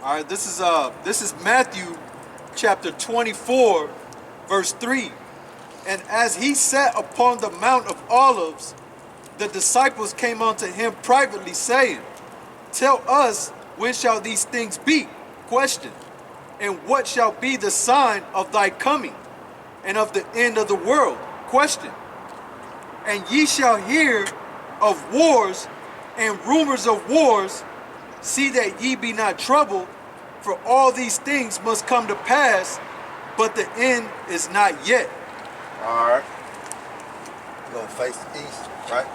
All right, this is Matthew chapter 24, verse 3. And as he sat upon the Mount of Olives, the disciples came unto him privately, saying, Tell us, when shall these things be? Question. And what shall be the sign of thy coming, and of the end of the world? Question. And ye shall hear of wars and rumors of wars. See that ye be not troubled, for all these things must come to pass, but the end is not yet. All right. We're going to face the east, right?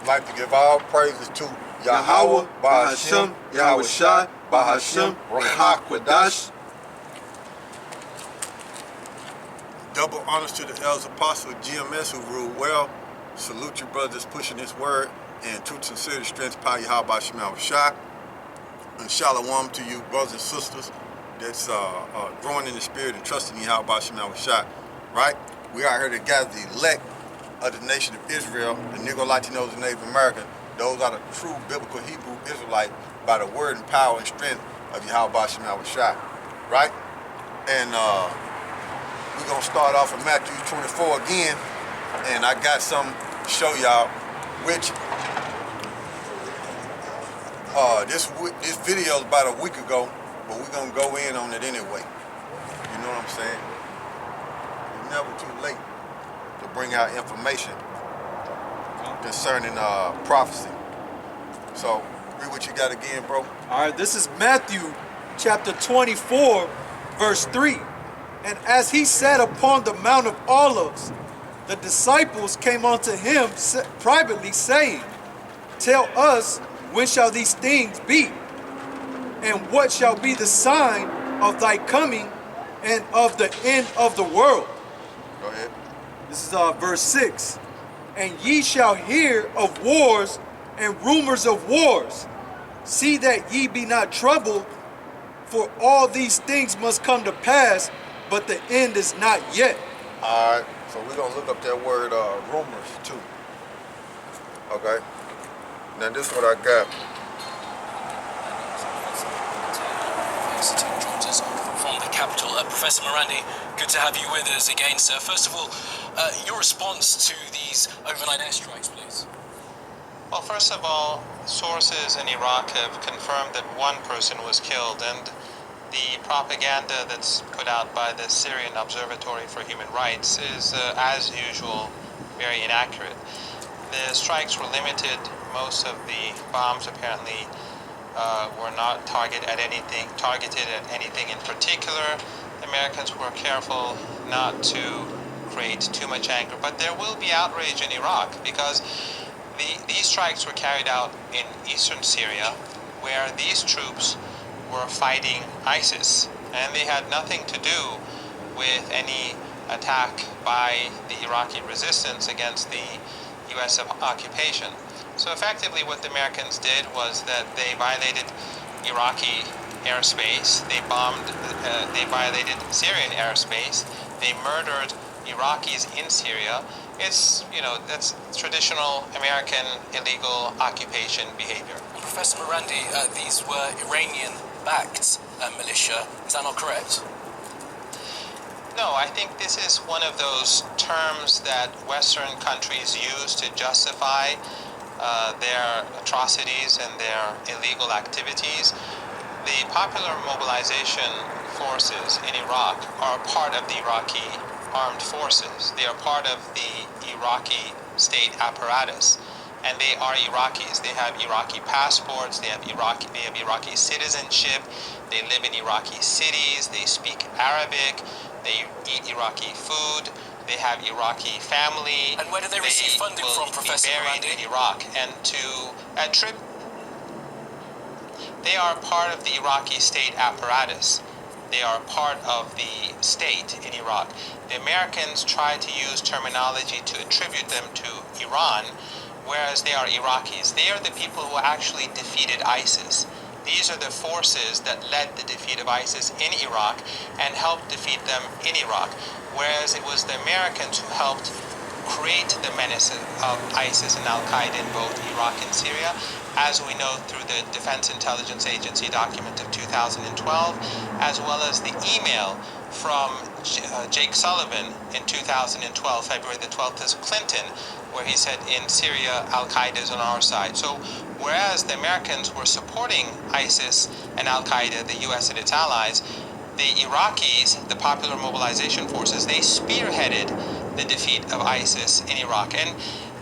I'd like to give all praises to YAHAWAH, BaHaShem, YAHAWASHI, BaHaShem, YAHAWAH. Double honors to the elders apostle of GMS who ruled well. Salute you brothers pushing this word, and true sincerity, strength, power, YAHAWASHI. And shalom to you brothers and sisters that's growing in the spirit and trusting YAHAWASHI. Right? We are here to gather the elect of the nation of Israel, the Negro, Latinos, and Native American. Those are the true biblical Hebrew Israelite by the word and power and strength of YAHAWASHI. Right? And we're going to start off with Matthew 24 again. And I got something to show y'all, which this video is about a week ago, but we're going to go in on it anyway. You know what I'm saying? It's never too late to bring out information concerning prophecy. So, read what you got again, bro. All right, this is Matthew chapter 24, verse 3. And as he sat upon the Mount of Olives, the disciples came unto him privately, saying, Tell us, when shall these things be? And what shall be the sign of thy coming and of the end of the world? Go ahead. This is verse 6. And ye shall hear of wars and rumors of wars. See that ye be not troubled, for all these things must come to pass, but the end is not yet. All right, so we're going to look up that word rumors too. Okay. Now this is what I got. From the capital. Professor Morandi, good to have you with us again, sir. First of all, your response to these overnight airstrikes, please. Well, first of all, sources in Iraq have confirmed that one person was killed, and the propaganda that's put out by the Syrian Observatory for Human Rights is, as usual, very inaccurate. The strikes were limited. Most of the bombs apparently were not targeted at anything in particular. The Americans were careful not to create too much anger, but there will be outrage in Iraq because these strikes were carried out in eastern Syria, where these troops were fighting ISIS, and they had nothing to do with any attack by the Iraqi resistance against the U.S. occupation. So effectively what the Americans did was that they violated Iraqi airspace, they violated Syrian airspace, they murdered Iraqis in Syria. It's, that's traditional American illegal occupation behavior. Professor Morandi, these were Iranian-backed militia. Is that not correct? No, I think this is one of those terms that Western countries use to justify their atrocities and their illegal activities. The Popular Mobilization Forces in Iraq are part of the Iraqi armed forces. They are part of the Iraqi state apparatus, and they are Iraqis. They have Iraqi passports, they have Iraqi citizenship, they live in Iraqi cities, they speak Arabic, they eat Iraqi food, they have Iraqi family. And where do they receive funding from, Professor Morandi? In Iraq, and they are part of the Iraqi state apparatus. They are part of the state in Iraq. The Americans try to use terminology to attribute them to Iran, whereas they are Iraqis. They are the people who actually defeated ISIS. These are the forces that led the defeat of ISIS in Iraq and helped defeat them in Iraq, whereas it was the Americans who helped create the menace of ISIS and Al-Qaeda in both Iraq and Syria, as we know through the Defense Intelligence Agency document of 2012, as well as the email from Jake Sullivan in 2012, February the 12th, to Clinton, where he said in Syria, Al-Qaeda is on our side. So whereas the Americans were supporting ISIS and Al-Qaeda, the U.S. and its allies, the Iraqis, the Popular Mobilization Forces, they spearheaded the defeat of ISIS in Iraq. And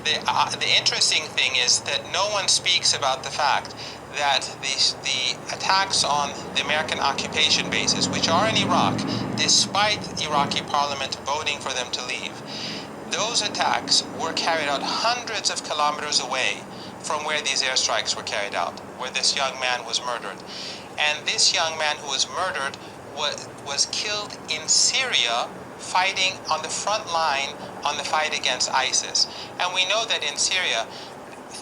the interesting thing is that no one speaks about the fact that the attacks on the American occupation bases, which are in Iraq, despite Iraqi parliament voting for them to leave, those attacks were carried out hundreds of kilometers away from where these airstrikes were carried out, where this young man was murdered. And this young man who was murdered was killed in Syria, fighting on the front line on the fight against ISIS. And we know that in Syria,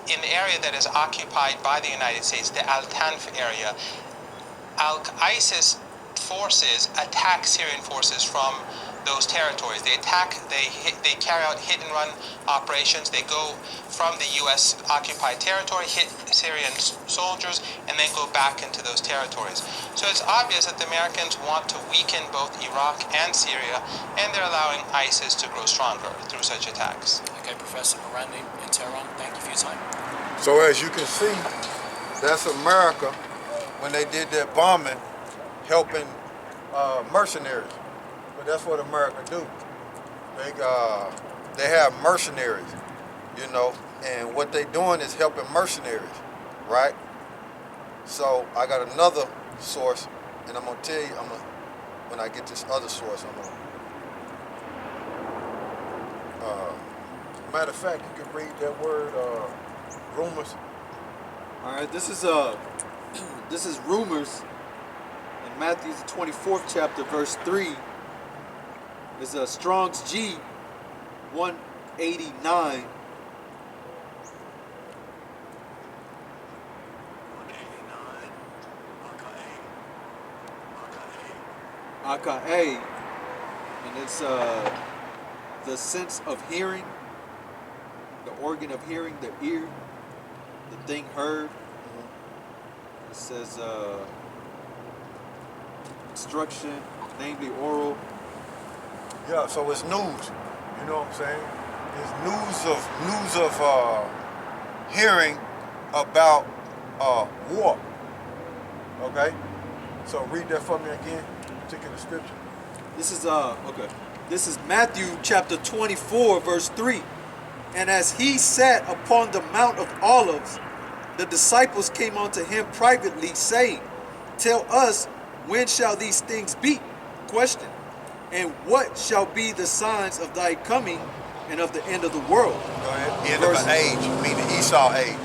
in the area that is occupied by the United States, the Al-Tanf area, ISIS forces attack Syrian forces from those territories. They carry out hit-and-run operations. They go from the U.S. occupied territory, hit Syrian soldiers, and then go back into those territories. So it's obvious that the Americans want to weaken both Iraq and Syria, and they're allowing ISIS to grow stronger through such attacks. Okay, Professor Marandi in Tehran, thank you for your time. So as you can see, that's America when they did that bombing, helping mercenaries. But that's what America do. They have mercenaries, you know, and what they doing is helping mercenaries, right? So I got another source, and I'm gonna tell you, when I get this other source, I'm gonna. Matter of fact, you can read that word, rumors. All right, this is rumors in Matthew 24th chapter, verse 3. Is Strong's G 189. Aka, and it's the sense of hearing, the organ of hearing, the ear, the thing heard. It says instruction, namely oral. Yeah, so it's news. You know what I'm saying? It's news of hearing about war. Okay? So read that for me again, particular scripture. This is okay. This is Matthew chapter 24, verse 3. And as he sat upon the Mount of Olives, the disciples came unto him privately, saying, Tell us, when shall these things be? Question. And what shall be the signs of thy coming and of the end of the world? Go ahead. End of an age, meaning Esau age.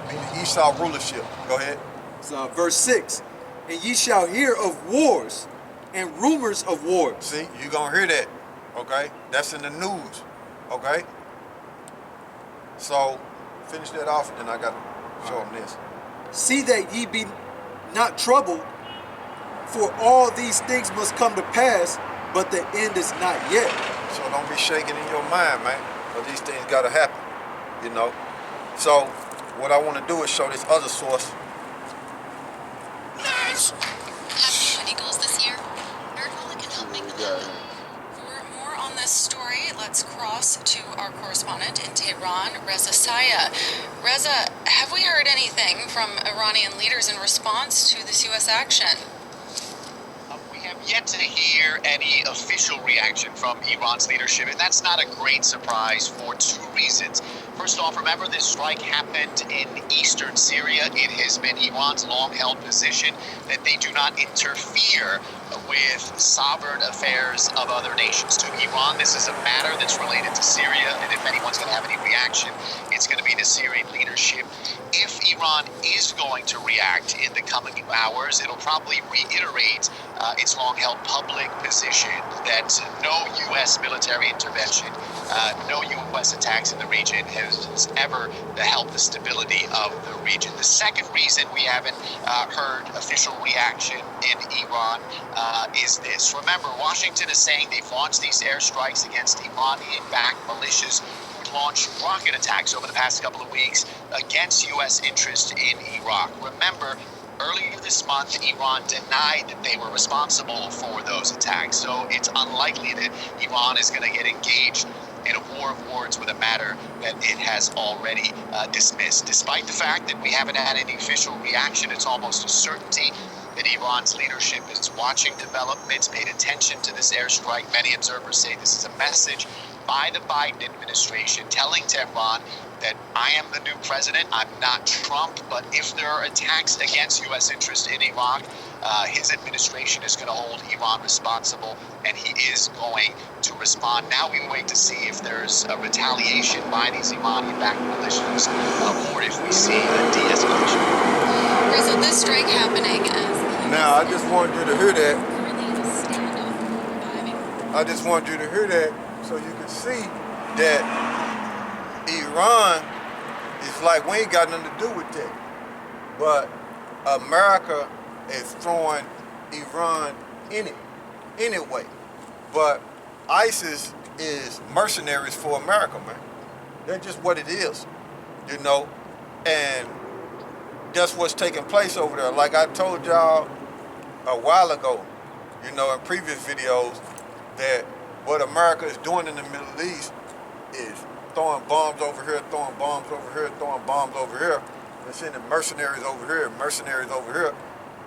Meaning Esau rulership. Go ahead. So, verse 6. And ye shall hear of wars and rumors of wars. See, you're going to hear that. Okay? That's in the news. Okay? So, finish that off, and then I got to show them this. See that ye be not troubled, for all these things must come to pass, but the end is not yet. So don't be shaking in your mind, man, because these things got to happen, you know. So what I want to do is show this other source. Nerds! Have any goals this year? Nerdwallet can help make them happen. For more on this story, let's cross to our correspondent in Tehran, Reza Saya. Reza, have we heard anything from Iranian leaders in response to this U.S. action? We have yet to hear any official reaction from Iran's leadership, and that's not a great surprise for two reasons. First off, remember this strike happened in eastern Syria. It has been Iran's long-held position that they do not interfere with sovereign affairs of other nations. To Iran, this is a matter that's related to Syria, and if anyone's going to have any reaction, it's going to be the Syrian leadership. If Iran is going to react in the coming hours, it'll probably reiterate its long-held public position that no U.S. military intervention No U.S. attacks in the region has ever helped the stability of the region. The second reason we haven't heard official reaction in Iran is this. Remember, Washington is saying they've launched these airstrikes against Iranian-backed militias who launched rocket attacks over the past couple of weeks against U.S. interest in Iraq. Remember, earlier this month, Iran denied that they were responsible for those attacks, so it's unlikely that Iran is going to get engaged in a war of words with a matter that it has already dismissed. Despite the fact that we haven't had any official reaction, it's almost a certainty that Iran's leadership is watching developments, paid attention to this airstrike. Many observers say this is a message by the Biden administration telling Tehran that I am the new president, I'm not Trump, but if there are attacks against U.S. interest in Iraq, his administration is going to hold Iran responsible, and he is going to respond. Now we wait to see if there's a retaliation by these Iranian-backed militias, or if we see a de-escalation. So this strike happening as... Now, I just wanted you to hear that. Currently in a standoff. I just wanted you to hear that so you can see that Iran is like, we ain't got nothing to do with that. But America is throwing Iran in it anyway. But ISIS is mercenaries for America, man. That's just what it is, you know. And that's what's taking place over there. Like I told y'all a while ago, you know, in previous videos, that what America is doing in the Middle East is throwing bombs over here, throwing bombs over here, throwing bombs over here, and sending mercenaries over here, mercenaries over here,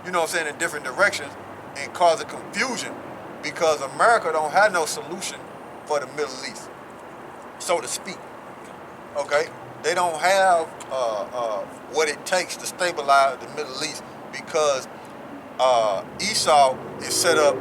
you know what I'm saying, in different directions, and causing confusion because America don't have no solution for the Middle East, so to speak, okay? They don't have what it takes to stabilize the Middle East because Esau is set up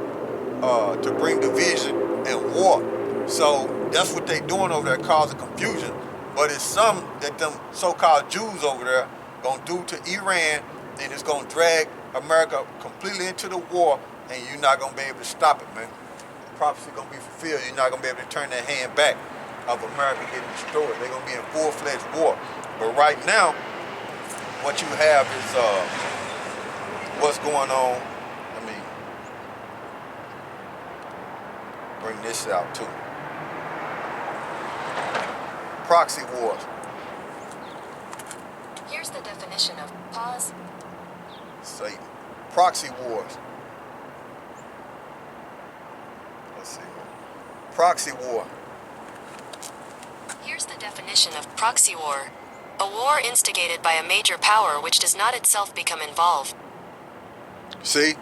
to bring division and war. So that's what they doing over there, causing confusion. But it's some that them so-called Jews over there gonna do to Iran, and it's gonna drag America completely into the war, and you're not gonna be able to stop it, man. Prophecy gonna be fulfilled. You're not gonna be able to turn that hand back of America getting destroyed. They're gonna be in full-fledged war. But right now, what you have is what's going on. Let me bring this out too. Proxy wars. Here's the definition of pause. Satan. Proxy wars. Let's see. Proxy war. Here's the definition of proxy war. A war instigated by a major power which does not itself become involved. See?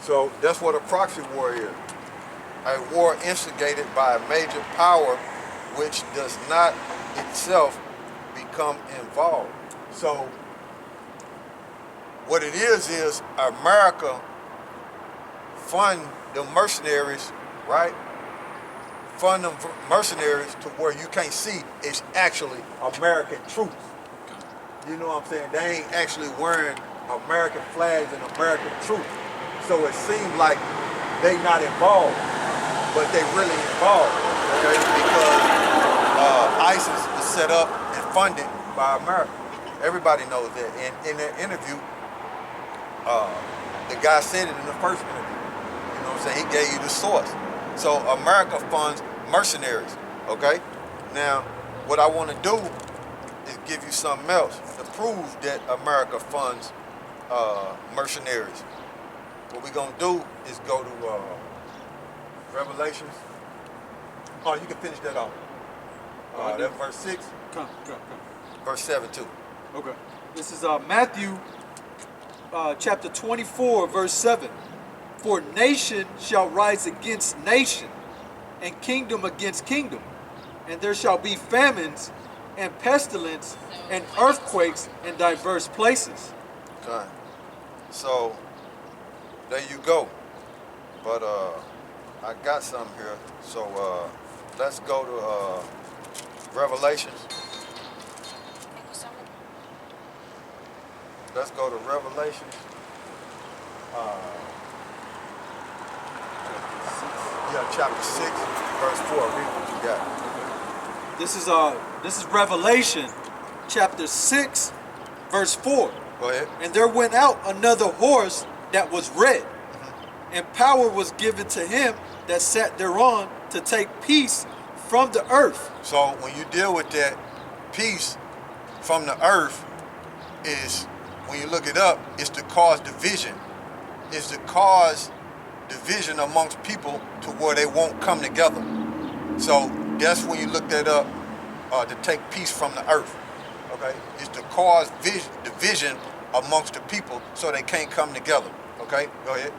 So that's what a proxy war is. A war instigated by a major power which does not itself become involved. So what it is America fund the mercenaries, right? Fund them mercenaries to where you can't see it's actually American troops. You know what I'm saying? They ain't actually wearing American flags and American troops. So it seems like they not involved, but they really involved, okay? Because ISIS is set up and funded by America. Everybody knows that. And in that interview, the guy said it in the first interview. You know what I'm saying? He gave you the source. So America funds mercenaries, okay? Now, what I want to do is give you something else to prove that America funds mercenaries. What we're going to do is go to Revelations. Oh, you can finish that off. That's verse 6. Come. Verse 7 too. Okay. This is Matthew chapter 24, verse 7. For nation shall rise against nation, and kingdom against kingdom, and there shall be famines and pestilence and earthquakes in diverse places. Okay. So there you go. But I got something here. So let's go to Revelations. Let's go to Revelations. Chapter 6, verse 4. Read. you got? This is Revelation chapter 6, verse 4. Go ahead. And there went out another horse that was red, and power was given to him that sat thereon to take peace from the earth. So when you deal with that, peace from the earth is, when you look it up, it's to cause division. It's to cause division amongst people to where they won't come together. So that's when you look that up, to take peace from the earth. Okay, it's to cause division amongst the people so they can't come together. Okay, go ahead.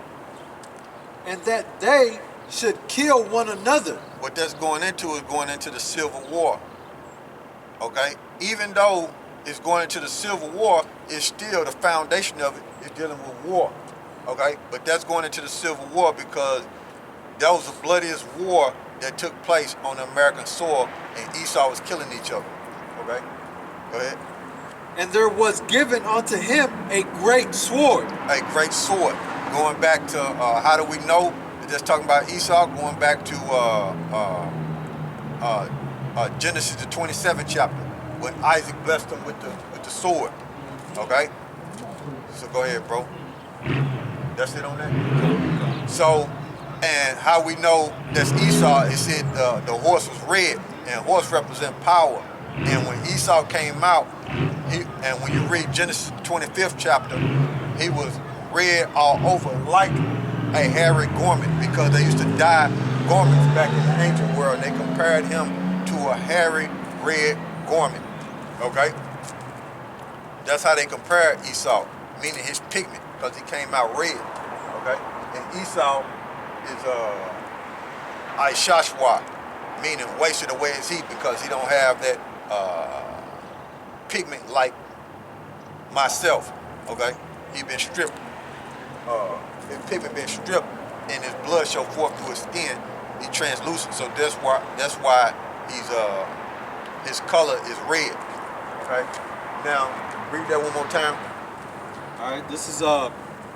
And that they should kill one another. What that's going into is going into the Civil War. Okay, even though it's going into the Civil War, it's still the foundation of it is dealing with war. Okay, but that's going into the Civil War because that was the bloodiest war that took place on the American soil, and Esau was killing each other. Okay, go ahead. And there was given unto him a great sword. A great sword. Going back to how do we know that that's talking about Esau? Going back to Genesis the 27th chapter, when Isaac blessed him with the sword. Okay, so go ahead, bro. That's it on that. So, and how we know that's Esau is said the horse was red, and horse represent power. And when Esau came out, and when you read Genesis 25th chapter, he was red all over like a hairy garment, because they used to dye garments back in the ancient world, and they compared him to a hairy red garment. Okay? That's how they compared Esau, meaning his pigment, because he came out red. Okay? And Esau is YAHAWAH, meaning wasted away his heat, because he don't have that pigment like myself. Okay? He been stripped. His pigment been stripped, and his blood show forth through his skin. He translucent, so that's why he's his color is red. Okay. Now read that one more time. All right, this is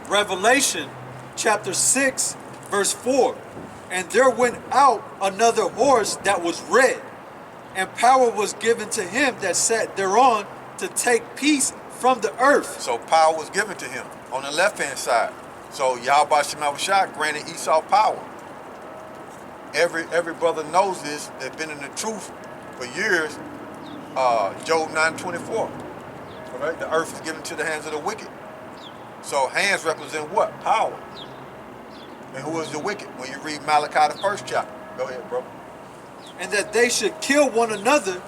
Revelation chapter 6, verse 4. And there went out another horse that was red, and power was given to him that sat thereon to take peace from the earth. So power was given to him on the left-hand side. So YAHAWASHI granted Esau power. Every brother knows this, that's been in the truth for years. Job 9:24. Okay? The earth is given to the hands of the wicked. So hands represent what? Power. And who is the wicked? When you read Malachi the 1st chapter. Go ahead, bro. And that they should kill one another,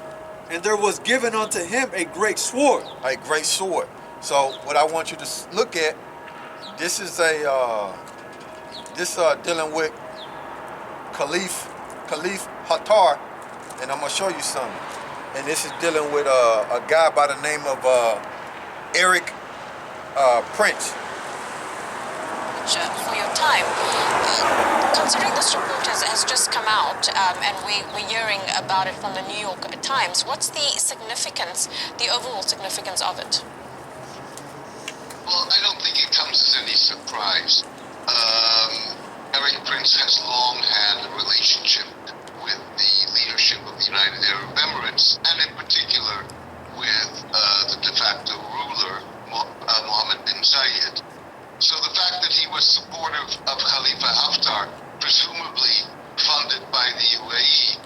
and there was given unto him a great sword. A great sword. So what I want you to look at, this is dealing with Caliph Hatar, and I'm gonna show you something. And this is dealing with a guy by the name of Eric Prince. For your time. Considering this report has just come out, and we're hearing about it from the New York Times, what's the significance, the overall significance of it? Well, I don't think it comes as any surprise. Eric Prince has long had a relationship with the leadership of the United Arab Emirates, and in particular with the de facto ruler, Mohammed bin Zayed. So the fact that he was supportive of Khalifa Haftar, presumably funded by the UAE,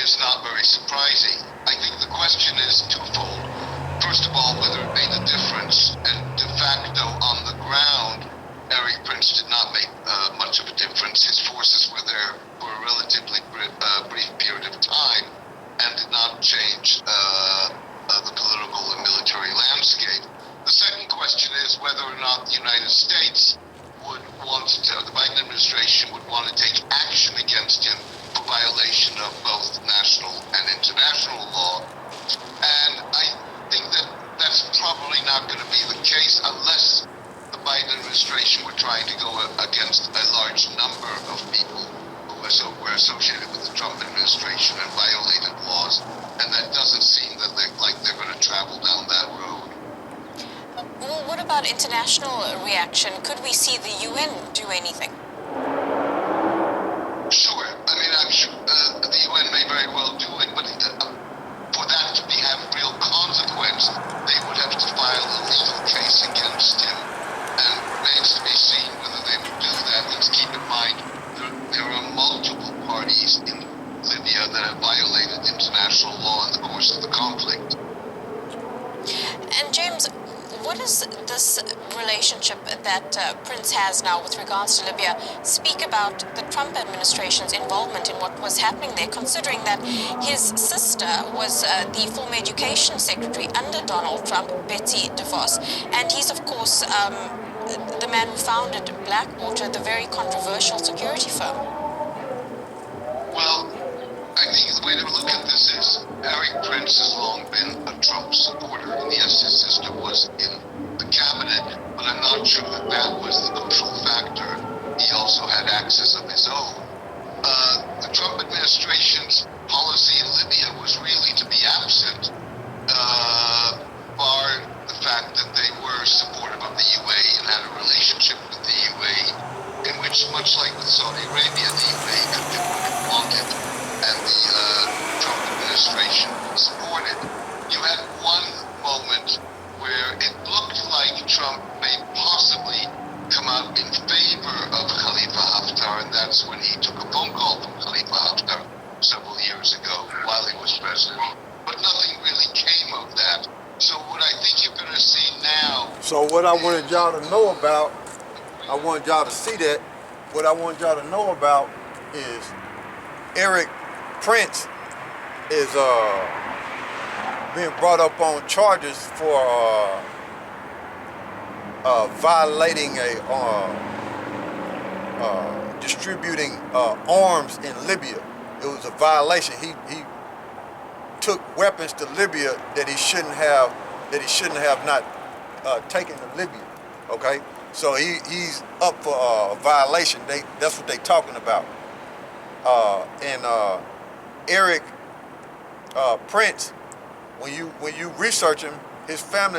is not very surprising. I think the question is twofold. First of all, whether it made a difference, and de facto on the ground, Eric Prince did not make much of a difference. His forces were there for a relatively brief period of time and did not change the political and military landscape. The second question is whether or not the United States would want to, the Biden administration would want to take action against him for violation of both national and international law. And I think that that's probably not going to be the case unless the Biden administration were trying to go against a large number of people who were associated with the Trump administration and violated laws. And that doesn't seem that they're going to travel down that road. Well, what about international reaction? Could we see the UN do anything? Sure. I mean, I'm sure the UN may very well what does this relationship that Prince has now with regards to Libya speak about the Trump administration's involvement in what was happening there, considering that his sister was the former education secretary under Donald Trump, Betsy DeVos, and he's, of course, the man who founded Blackwater, the very controversial security firm? Well, I think the way to look at this is Eric Prince has long been a Trump supporter, and yes, his sister was in the cabinet, but I'm not sure that that was the crucial factor. He also had access of his own. The Trump administration's policy in Libya was really to be absent, bar the fact that they were supportive of the UAE and had a relationship with the UAE, in which, much like with Saudi Arabia, the UAE could do what it wanted, and the Trump administration supported. You had one moment where it looked like Trump may possibly come out in favor of Khalifa Haftar, and that's when he took a phone call from Khalifa Haftar several years ago while he was president. But nothing really came of that. So what I think you're going to see now... So what I wanted y'all to know about, I wanted y'all to see that, what I want y'all to know about is Eric Prince is being brought up on charges for violating distributing arms in Libya. It was a violation. He took weapons to Libya that he shouldn't have not taken to Libya. Okay, so he's up for a violation. That's what they talking about. And Eric Prince, when you research him, his family is